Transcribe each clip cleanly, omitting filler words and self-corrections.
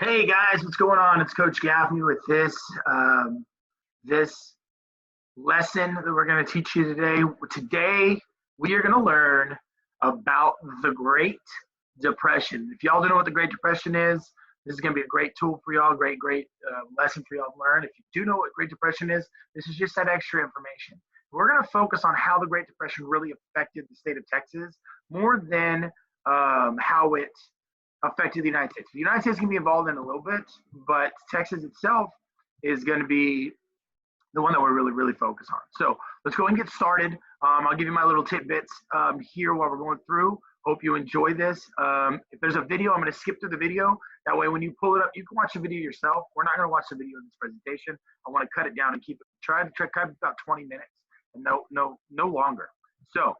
Hey guys, what's going on? It's Coach Gaffney with this lesson that we're going to teach you today. Today we are going to learn about the Great Depression. If y'all don't know what the Great Depression is, this is going to be a great tool for y'all, great lesson for y'all to learn. If you do know what Great Depression is, this is just that extra information. We're going to focus on how the Great Depression really affected the state of Texas more than how it affected the United States. The United States can be involved in a little bit, but Texas itself is going to be the one that we're really focused on. So let's go and get started. I'll give you my little tidbits here while we're going through. Hope you enjoy this. If there's a video, I'm going to skip through the video. That way, when you pull it up, you can watch the video yourself. We're not going to watch the video in this presentation. I want to cut it down and try to cut about 20 minutes and no longer. So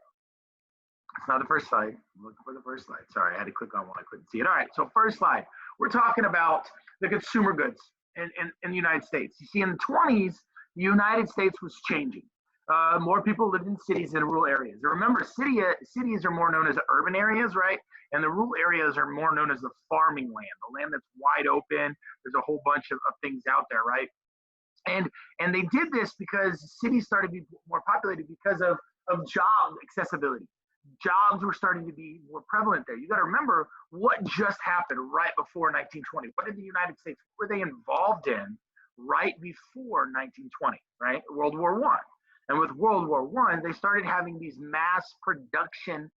it's not the first slide. I'm looking for the first slide. Sorry, I had to click on one. I couldn't see it. All right, so first slide. We're talking about the consumer goods in the United States. You see, in the 20s, the United States was changing. More people lived in cities than rural areas. Remember, cities are more known as urban areas, right? And the rural areas are more known as the farming land, the land that's wide open. There's a whole bunch of things out there, right? And they did this because cities started to be more populated because of job accessibility. Jobs were starting to be more prevalent there. You got to remember what just happened right before 1920. What did the United States, what were they involved in right before 1920, right? World War I. And with World War I, they started having these mass production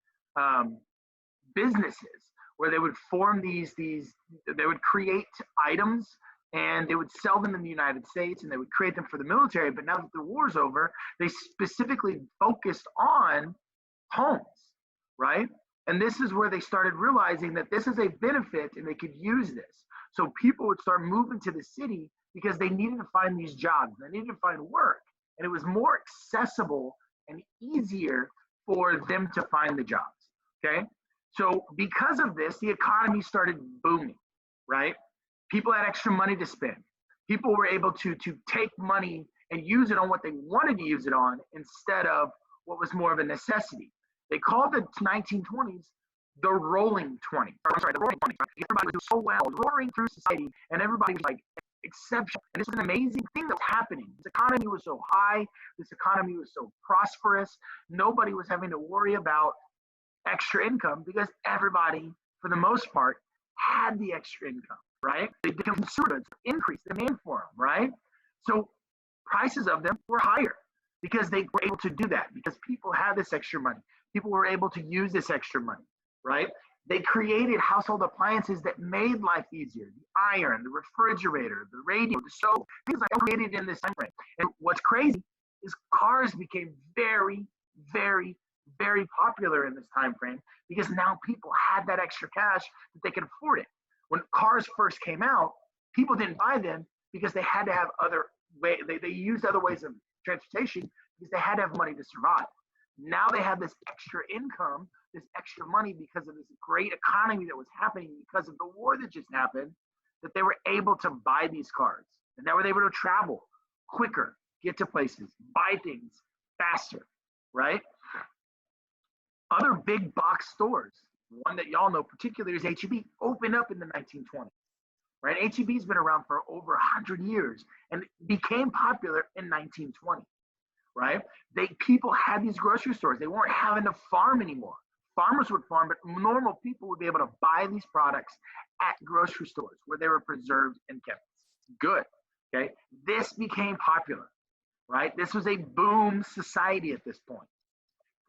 businesses where they would form they would create items and they would sell them in the United States and they would create them for the military. But now that the war's over, they specifically focused on homes, right? And this is where they started realizing that this is a benefit and they could use this. So people would start moving to the city because they needed to find these jobs. They needed to find work. And it was more accessible and easier for them to find the jobs, okay? So because of this, the economy started booming, right? People had extra money to spend. People were able to take money and use it on what they wanted to use it on instead of what was more of a necessity. They called the 1920s the Rolling 20s. I'm sorry, the Roaring 20s. Everybody was doing so well, roaring through society, and everybody was like exceptional. And this was an amazing thing that was happening. This economy was so high. This economy was so prosperous. Nobody was having to worry about extra income because everybody, for the most part, had the extra income, right? They became consumer goods, increased the demand for them, right? So prices of them were higher because they were able to do that, because people had this extra money. People were able to use this extra money, right? They created household appliances that made life easier. The iron, the refrigerator, the radio, the stove, things like that were created in this time frame. And what's crazy is cars became very popular in this time frame because now people had that extra cash that they could afford it. When cars first came out, people didn't buy them because they had to have other way. They used other ways of transportation because they had to have money to survive. Now they have this extra income, this extra money because of this great economy that was happening because of the war that just happened, that they were able to buy these cars. And now they were able to travel quicker, get to places, buy things faster, right? Other big box stores, one that y'all know particularly is H-E-B, opened up in the 1920s, right? H-E-B's been around for over 100 years and became popular in 1920. Right? People had these grocery stores. They weren't having to farm anymore. Farmers would farm, but normal people would be able to buy these products at grocery stores where they were preserved and kept good. Okay, this became popular. Right? This was a boom society at this point.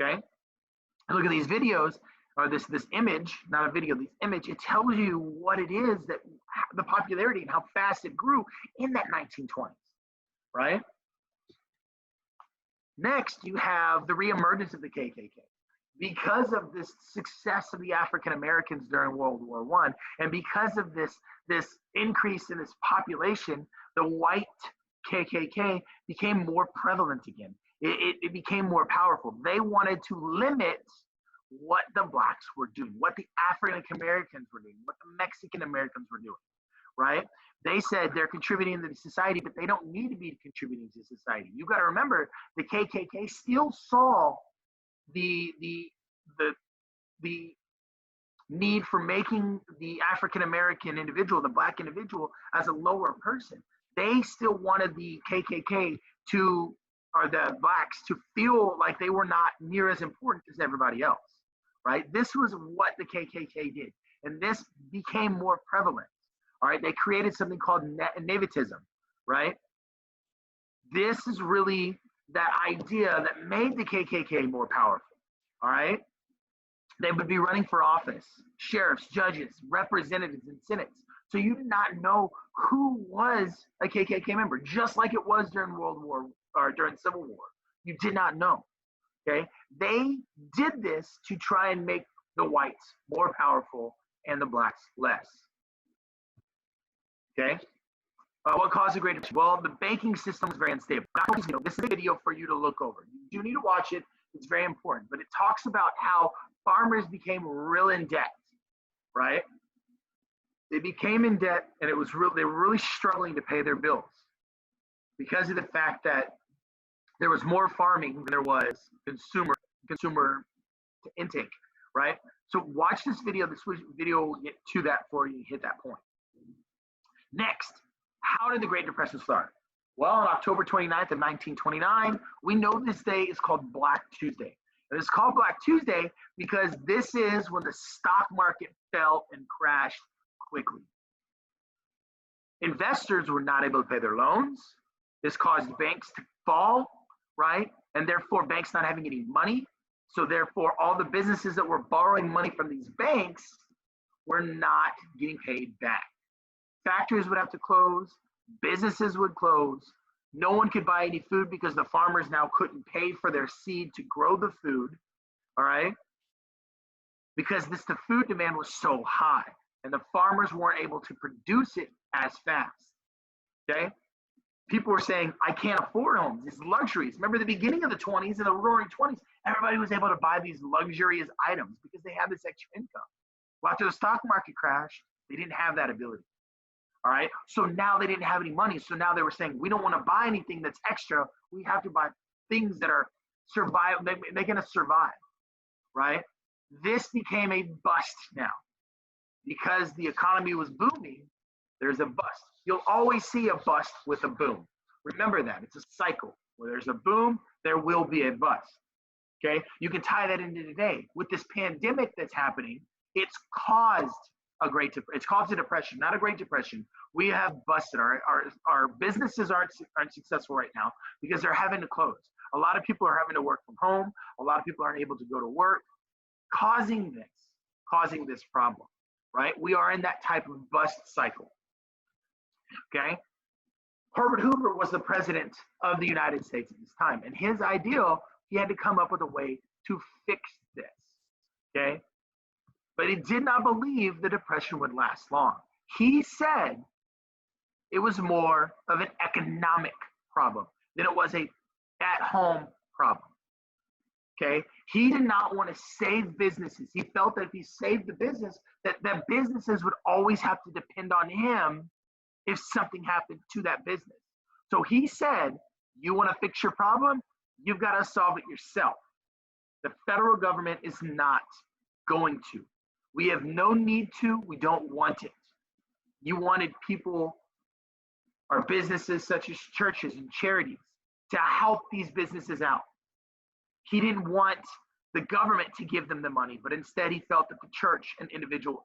Okay, and look at these videos or this image, not a video, this image. It tells you what it is, that the popularity and how fast it grew in that 1920s. Right? Next, you have the reemergence of the KKK. Because of this success of the African Americans during World War I, and because of this increase in this population, the white KKK became more prevalent again. It became more powerful. They wanted to limit what the blacks were doing, what the African Americans were doing, what the Mexican Americans were doing, right? They said they're contributing to society, but they don't need to be contributing to society. You got to remember, the KKK still saw the need for making the African American individual, the black individual, as a lower person. They still wanted the KKK to, or the blacks, to feel like they were not near as important as everybody else, right? This was what the KKK did, and this became more prevalent. All right, they created something called nativism, right? This is really that idea that made the KKK more powerful. All right, they would be running for office, sheriffs, judges, representatives, and senates. So you did not know who was a KKK member, just like it was during World War or during Civil War. You did not know. Okay, they did this to try and make the whites more powerful and the blacks less. Okay, what caused the Great Depression? Well, the banking system was very unstable. This is a video for you to look over. You do need to watch it. It's very important. But it talks about how farmers became real in debt, right? They became in debt, and it was real. They were really struggling to pay their bills because of the fact that there was more farming than there was consumer intake, right? So watch this video. This video will get to that for you. Hit that point. Next, how did the Great Depression start? Well, on October 29th of 1929, we know this day is called Black Tuesday. And it's called Black Tuesday because this is when the stock market fell and crashed quickly. Investors were not able to pay their loans. This caused banks to fall, right? And therefore, banks not having any money. So therefore, all the businesses that were borrowing money from these banks were not getting paid back. Factories would have to close, businesses would close, no one could buy any food because the farmers now couldn't pay for their seed to grow the food, all right? Because the food demand was so high and the farmers weren't able to produce it as fast, okay? People were saying, I can't afford homes, these luxuries. Remember the beginning of the 20s and the roaring 20s, everybody was able to buy these luxurious items because they had this extra income. Well, after the stock market crashed, they didn't have that ability. All right, so now they didn't have any money. So now they were saying, we don't want to buy anything that's extra. We have to buy things that are survive. They're going to survive, right? This became a bust now because the economy was booming. There's a bust. You'll always see a bust with a boom. Remember that it's a cycle. Where there's a boom, there will be a bust. Okay, you can tie that into today with this pandemic that's happening. It's caused it's caused a depression, not a Great Depression. We have busted. Our businesses aren't successful right now because they're having to close. A lot of people are having to work from home. A lot of people aren't able to go to work, causing this problem, right? We are in that type of bust cycle. Okay. Herbert Hoover was the president of the United States at this time, and his ideal, he had to come up with a way to fix this. Okay. But he did not believe the depression would last long. He said it was more of an economic problem than it was a at-home problem. Okay, he did not want to save businesses. He felt that if he saved the business, that businesses would always have to depend on him if something happened to that business. So he said, you want to fix your problem? You've got to solve it yourself. The federal government is not going to. We have no need to, we don't want it. You wanted people or businesses such as churches and charities to help these businesses out. He didn't want the government to give them the money, but instead he felt that the church and individual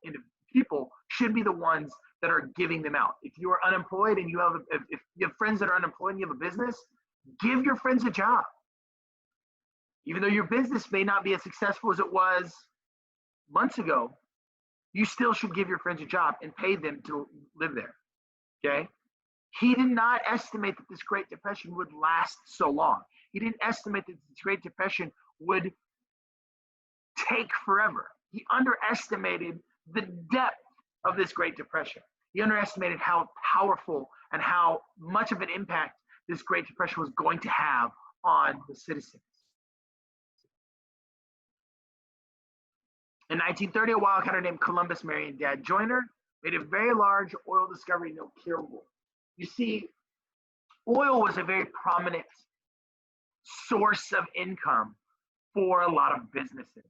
people should be the ones that are giving them out. If you are unemployed and if you have friends that are unemployed and you have a business, give your friends a job. Even though your business may not be as successful as it was months ago, you still should give your friends a job and pay them to live there, okay? He did not estimate that this Great Depression would last so long. He didn't estimate that this Great Depression would take forever. He underestimated the depth of this Great Depression. He underestimated how powerful and how much of an impact this Great Depression was going to have on the citizens. In 1930, a wildcatter named Columbus Marion Dad Joyner made a very large oil discovery known Kilgore. You see, oil was a very prominent source of income for a lot of businesses.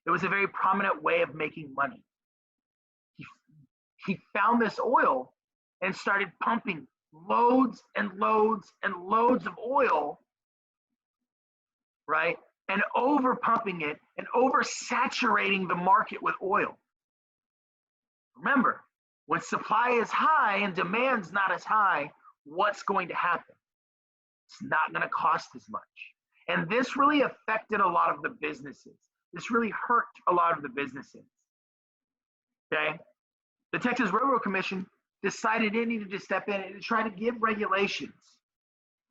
It was a very prominent way of making money. he found this oil and started pumping loads and loads and loads of oil, right? And over pumping it and oversaturating the market with oil. Remember, when supply is high and demand's not as high, what's going to happen? It's not going to cost as much. And this really affected a lot of the businesses. This really hurt a lot of the businesses. Okay? The Texas Railroad Commission decided it needed to step in and try to give regulations.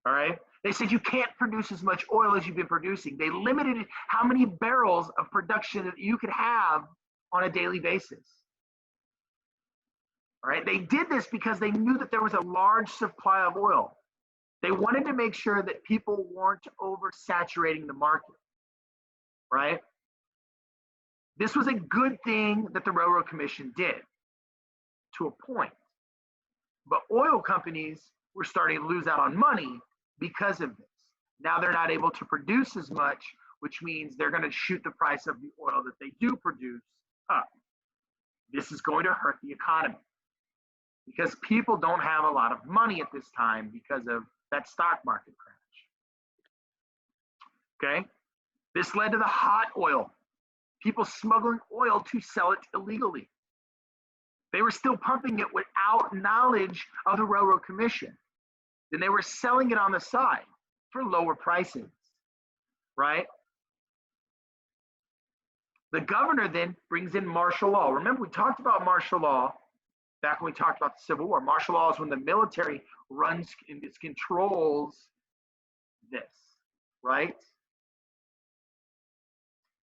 All right? They said you can't produce as much oil as you've been producing. They limited how many barrels of production that you could have on a daily basis. All right? They did this because they knew that there was a large supply of oil. They wanted to make sure that people weren't oversaturating the market, right? This was a good thing that the Railroad Commission did to a point. But oil companies were starting to lose out on money because of this. Now they're not able to produce as much, which means they're going to shoot the price of the oil that they do produce up. This is going to hurt the economy because people don't have a lot of money at this time because of that stock market crash. Okay? This led to the hot oil. People smuggling oil to sell it illegally. They were still pumping it without knowledge of the Railroad Commission. Then they were selling it on the side for lower prices, right? The governor then brings in martial law. Remember, we talked about martial law back when we talked about the Civil War. Martial law is when the military runs and controls this, right?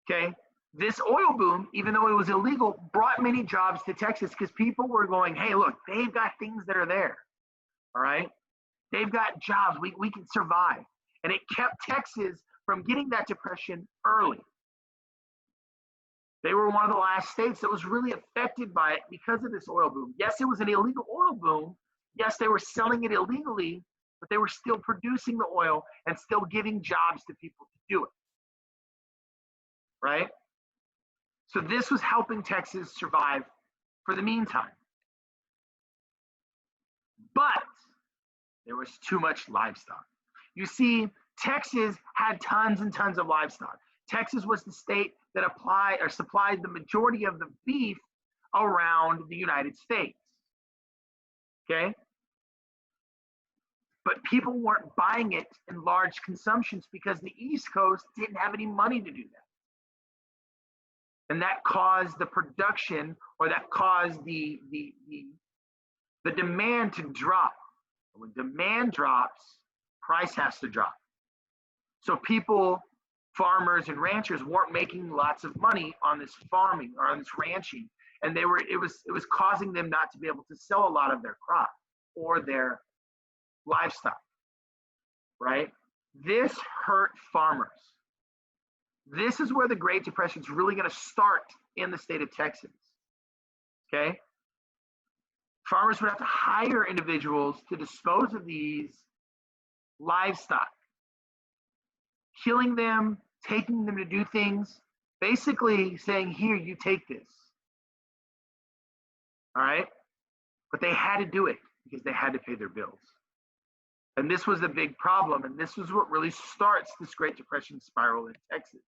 Okay, this oil boom, even though it was illegal, brought many jobs to Texas because people were going, hey, look, they've got things that are there, all right? They've got jobs, we can survive. And it kept Texas from getting that depression early. They were one of the last states that was really affected by it because of this oil boom. Yes, it was an illegal oil boom. Yes, they were selling it illegally, but they were still producing the oil and still giving jobs to people to do it. Right? So this was helping Texas survive for the meantime. But there was too much livestock. You see, Texas had tons and tons of livestock. Texas was the state that supplied the majority of the beef around the United States. Okay? But people weren't buying it in large consumptions because the East Coast didn't have any money to do that. And that caused the production, or that caused the demand to drop. When demand drops, price has to drop. So people, farmers and ranchers, weren't making lots of money on this farming or on this ranching, and it was causing them not to be able to sell a lot of their crop or their livestock, right? This hurt farmers. This is where the Great Depression is really going to start in the state of Texas, okay? Farmers would have to hire individuals to dispose of these livestock, killing them, taking them to do things, basically saying, here, you take this, all right? But they had to do it because they had to pay their bills. And this was a big problem, and this was what really starts this Great Depression spiral in Texas.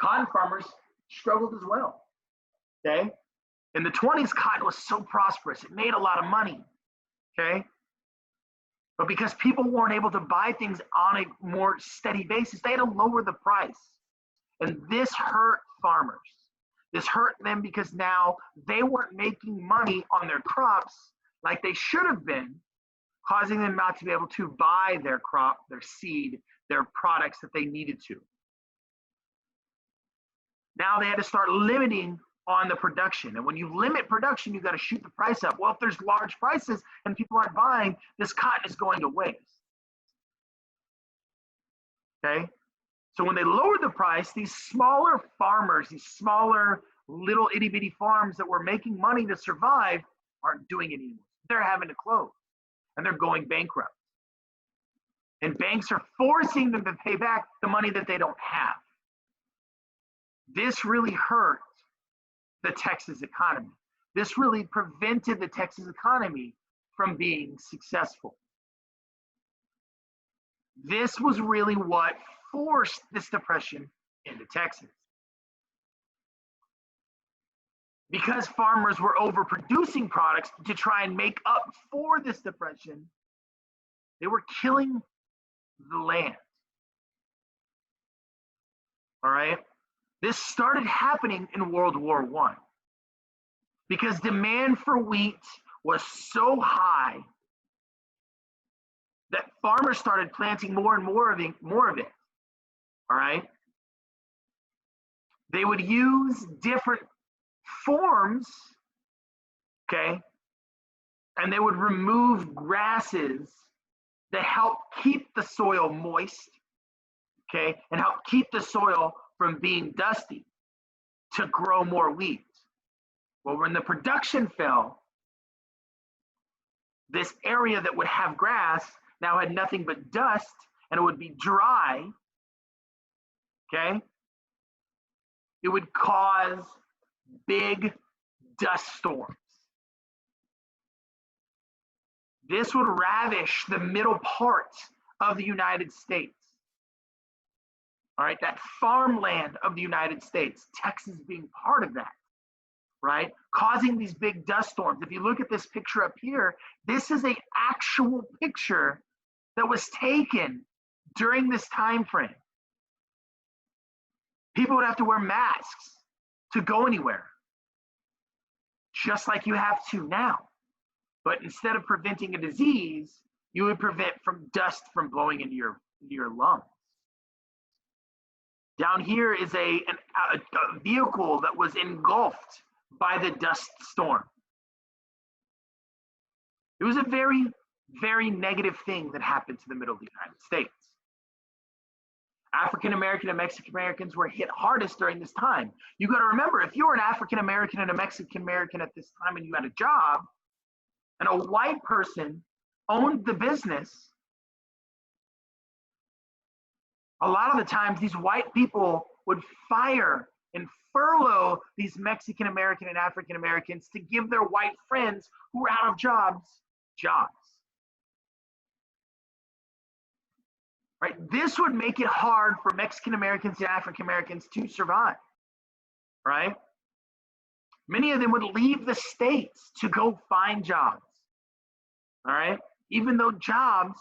Cotton farmers struggled as well, okay? In the 20s, cotton was so prosperous. It made a lot of money, okay? But because people weren't able to buy things on a more steady basis, they had to lower the price. And this hurt farmers. This hurt them because now they weren't making money on their crops like they should have been, causing them not to be able to buy their crop, their seed, their products that they needed to. Now they had to start limiting on the production. And when you limit production, you got to shoot the price up. Well, if there's large prices and people aren't buying, this cotton is going to waste. Okay? So when they lowered the price, these smaller farmers, these smaller little itty bitty farms that were making money to survive aren't doing it anymore. They're having to close and they're going bankrupt. And banks are forcing them to pay back the money that they don't have. This really hurt the Texas economy. This really prevented the Texas economy from being successful. This was really what forced this depression into Texas. Because farmers were overproducing products to try and make up for this depression, they were killing the land. All right? This started happening in World War I because demand for wheat was so high that farmers started planting more and more of it. All right? They would use different forms, okay? And they would remove grasses that help keep the soil moist, okay? And help keep the soil from being dusty to grow more wheat. Well, when the production fell, this area that would have grass now had nothing but dust, and it would be dry, okay? It would cause big dust storms. This would ravish the middle part of the United States. All right, that farmland of the United States, Texas being part of that, right? Causing these big dust storms. If you look at this picture up here, this is an actual picture that was taken during this time frame. People would have to wear masks to go anywhere, just like you have to now. But instead of preventing a disease, you would prevent from dust from blowing into your lungs. Down here is a vehicle that was engulfed by the dust storm. It was a very, very negative thing that happened to the middle of the United States. African American and Mexican Americans were hit hardest during this time. You got to remember, if you were an African American and a Mexican American at this time and you had a job, and a white person owned the business, a lot of the times these white people would fire and furlough these Mexican American and African Americans to give their white friends who were out of jobs. Right? This would make it hard for Mexican Americans and African Americans to survive. Right? Many of them would leave the states to go find jobs. All right? Even though jobs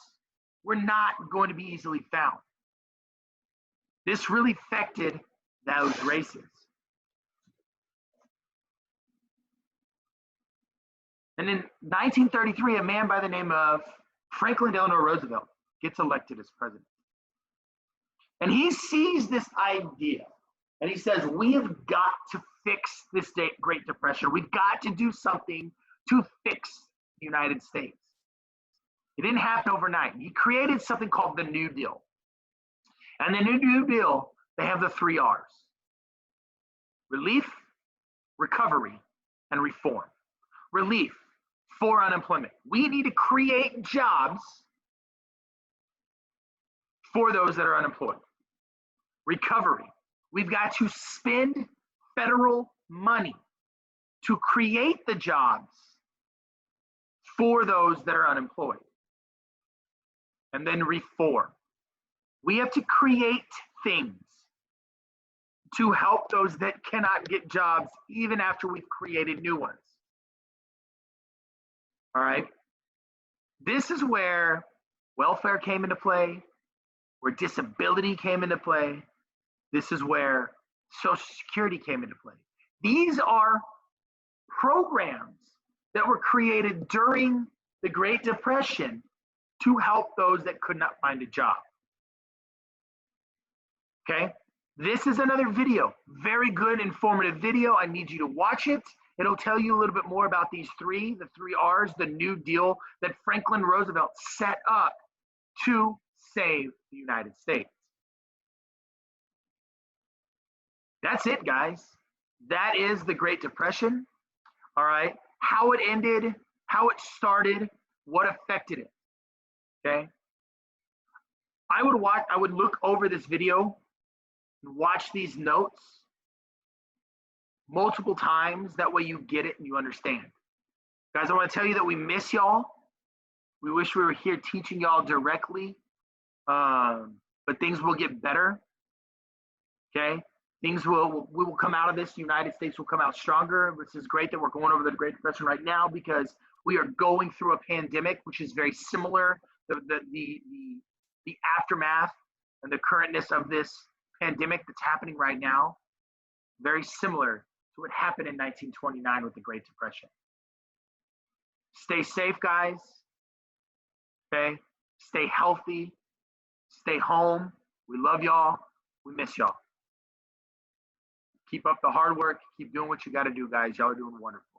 were not going to be easily found. This really affected those races. And in 1933, a man by the name of Franklin Delano Roosevelt gets elected as president. And he sees this idea, and he says, we have got to fix this Great Depression. We've got to do something to fix the United States. It didn't happen overnight. He created something called the New Deal. And the New Deal, they have the 3 R's. Relief, recovery, and reform. Relief for unemployment. We need to create jobs for those that are unemployed. Recovery. We've got to spend federal money to create the jobs for those that are unemployed. And then reform. We have to create things to help those that cannot get jobs even after we've created new ones. All right? This is where welfare came into play, where disability came into play. This is where Social Security came into play. These are programs that were created during the Great Depression to help those that could not find a job. Okay? This is another video. Very good, informative video. I need you to watch it. It'll tell you a little bit more about these the 3 R's, the New Deal that Franklin Roosevelt set up to save the United States. That's it, guys. That is the Great Depression. All right. How it ended, how it started, what affected it. Okay. I would look over this video and watch these notes multiple times. That way you get it and you understand. Guys, I want to tell you that we miss y'all. We wish we were here teaching y'all directly, but things will get better. Okay, we will come out of this. The United States will come out stronger. This is great that we're going over the Great Depression right now because we are going through a pandemic, which is very similar. The aftermath and the currentness of this pandemic that's happening right now, very similar to what happened in 1929 with the Great Depression. Stay safe, guys. Okay, stay healthy. Stay home. We love y'all. We miss y'all. Keep up the hard work. Keep doing what you got to do, guys. Y'all are doing wonderful.